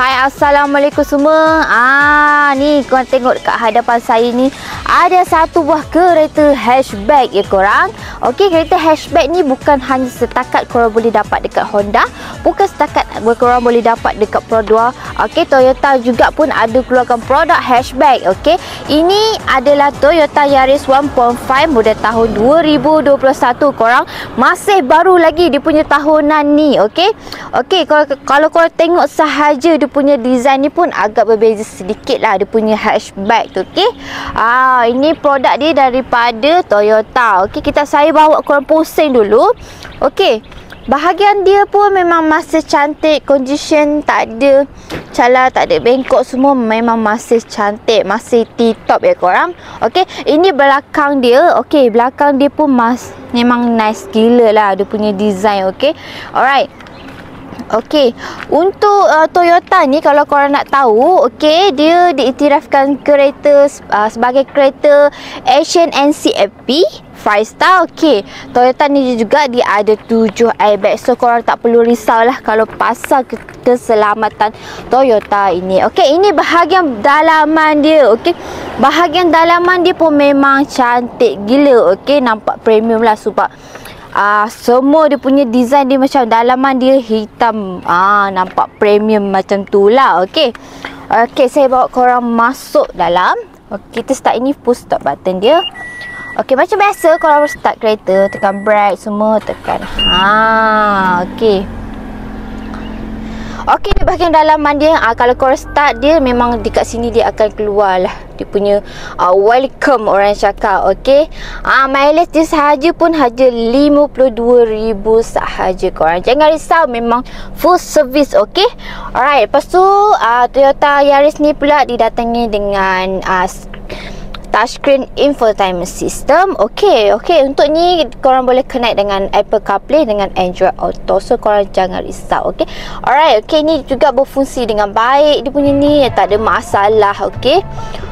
Hai, Assalamualaikum semua. Ni korang tengok dekat hadapan saya ni ada satu buah kereta hatchback ya korang. Okey, kereta hatchback ni bukan hanya setakat korang boleh dapat dekat Honda, bukan setakat korang boleh dapat dekat Pro2. Okey, Toyota juga pun ada keluarkan produk hatchback. Okey, ini adalah Toyota Yaris 1.5 model tahun 2021 korang. Masih baru lagi dia punya tahunan ni. Okey. Okey, kalau korang tengok sahaja dia punya design ni pun agak berbeza sedikit lah dia punya hatchback tu. Okey. Ini produk dia daripada Toyota. Okey, saya bawa korang pusing dulu. Okey. Bahagian dia pun memang masih cantik, condition tak ada calar, tak ada bengkok, semua memang masih cantik, masih tip-top ya korang. Okey, ini belakang dia. Okey, belakang dia pun memang nice gila lah dia punya design. Okey. Alright. Okey, untuk Toyota ni kalau korang nak tahu, okey, dia diiktirafkan kereta sebagai kereta Asian NCAP 5 star. Okey, Toyota ni juga dia ada 7 airbag. So korang tak perlu risaulah kalau pasal keselamatan Toyota ini. Okey, ini bahagian dalaman dia. Okey, bahagian dalaman dia pun memang cantik gila. Okey, nampak premium lah sebab semua dia punya design dia macam dalaman dia hitam. Nampak premium macam tu lah. Okey. Okey, saya bawa korang masuk dalam. Okey, kita start. Ini push start button dia. Okey, macam biasa korang start kereta, tekan brake semua, tekan. Okey. Okey, ni bahagian dalaman dia. Kalau korang start dia memang dekat sini dia akan keluar lah dia punya welcome orang cakap. Okey. Mileage dia sahaja pun hanya 52,000 sahaja korang. Jangan risau, memang full service. Okey. Alright, lepas tu Toyota Yaris ni pula didatangi dengan touchscreen infotainment system. Okey, untuk ni korang boleh connect dengan Apple CarPlay dengan Android Auto. So korang jangan risau. Okey. Alright, okey, ni juga berfungsi dengan baik dia punya ni, tak ada masalah. Okey.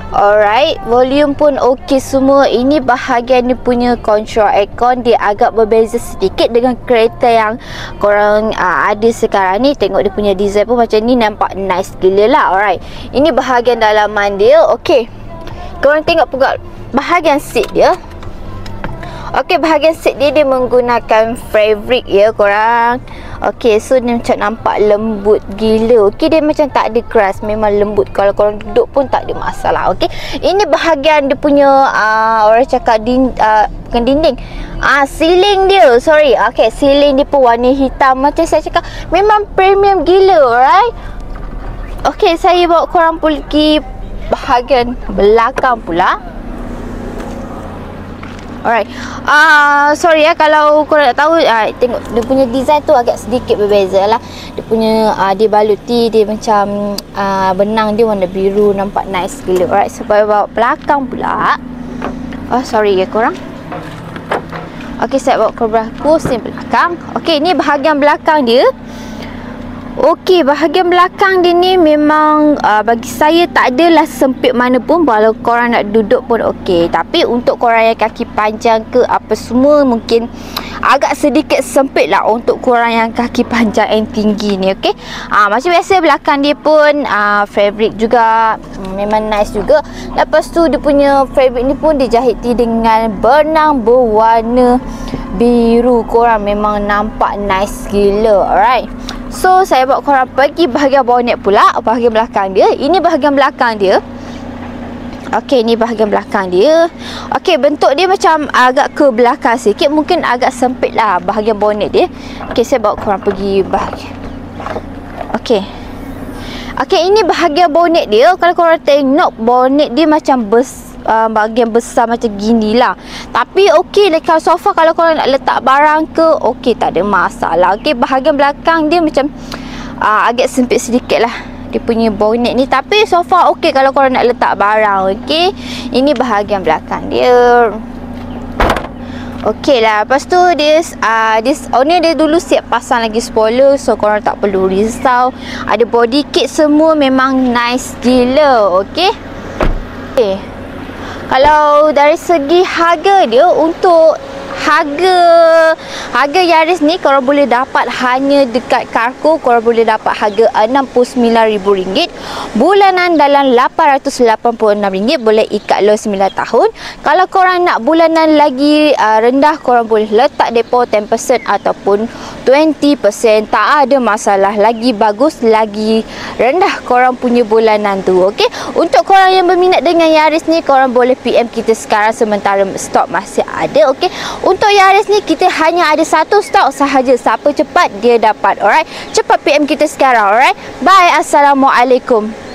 Alright, volume pun okey semua. Ini bahagian dia punya control aircon, dia agak berbeza sedikit dengan kereta yang korang ada sekarang ni. Tengok dia punya design pun macam ni, nampak nice gila lah. Alright, ini bahagian dalaman dia. Okey, korang tengok pula bahagian seat dia. Okey, bahagian seat dia menggunakan fabric ya korang. Okey, so dia macam nampak lembut gila. Okey, dia macam tak ada keras, memang lembut. Kalau korang duduk pun tak ada masalah. Okey, ini bahagian dia punya orang cakap bukan dinding, ceiling dia. Sorry. Okey, ceiling dia pun warna hitam. Macam saya cakap, memang premium gila. Alright. Okey, saya bawa korang pergi bahagian belakang pula. Alright. Sorry ya kalau korang nak tahu, tengok dia punya design tu agak sedikit berbeza lah. Dia punya dia baluti dia macam benang dia warna biru, nampak nice gila. Alright, supaya bawa belakang pula. Sorry ya korang. Okey, saya bawa korang pusing belakang. Okey, ni bahagian belakang dia. Okey, bahagian belakang dia ni memang bagi saya tak adalah sempit mana pun. Kalau korang nak duduk pun okey. Tapi untuk korang yang kaki panjang ke apa semua, mungkin agak sedikit sempit lah untuk korang yang kaki panjang yang tinggi ni. Okey. Macam biasa belakang dia pun fabric juga, memang nice juga. Lepas tu dia punya fabric ni pun dijahiti dengan benang berwarna biru. Korang memang nampak nice gila. Alright. So saya bawa korang pergi bahagian bonnet pula, bahagian belakang dia. Ini bahagian belakang dia. Okey, ni bahagian belakang dia. Okey, bentuk dia macam agak ke belakang sikit, mungkin agak sempit lah bahagian bonnet dia. Okey, saya bawa korang pergi bahagian. Okey. Okey, ini bahagian bonnet dia. Kalau korang tengok, bonnet dia macam bahagian besar macam gini lah. Tapi okey, dekat sofa kalau korang nak letak barang ke, okey, tak ada masalah. Okey, bahagian belakang dia macam agak sempit sedikit lah dia punya bonnet ni. Tapi sofa okey kalau korang nak letak barang. Okey, ini bahagian belakang dia. Okey lah. Lepas tu owner dia dulu siap pasang lagi spoiler. So korang tak perlu risau. Ada body kit semua, memang nice gila. Okey. Kalau dari segi harga dia, untuk harga Yaris ni korang boleh dapat hanya dekat Carrefour. Korang boleh dapat harga RM69,000 bulanan dalam RM886. Boleh ikat loan 9 tahun. Kalau korang nak bulanan lagi rendah, korang boleh letak depo 10% ataupun 20%. Tak ada masalah. Lagi bagus, lagi rendah korang punya bulanan tu. Okey, untuk korang yang berminat dengan Yaris ni, korang boleh PM kita sekarang sementara stok masih ada. Okey, untuk Yaris ni kita hanya ada satu stok sahaja. Siapa cepat dia dapat. Alright, cepat PM kita sekarang. Alright, bye, assalamualaikum.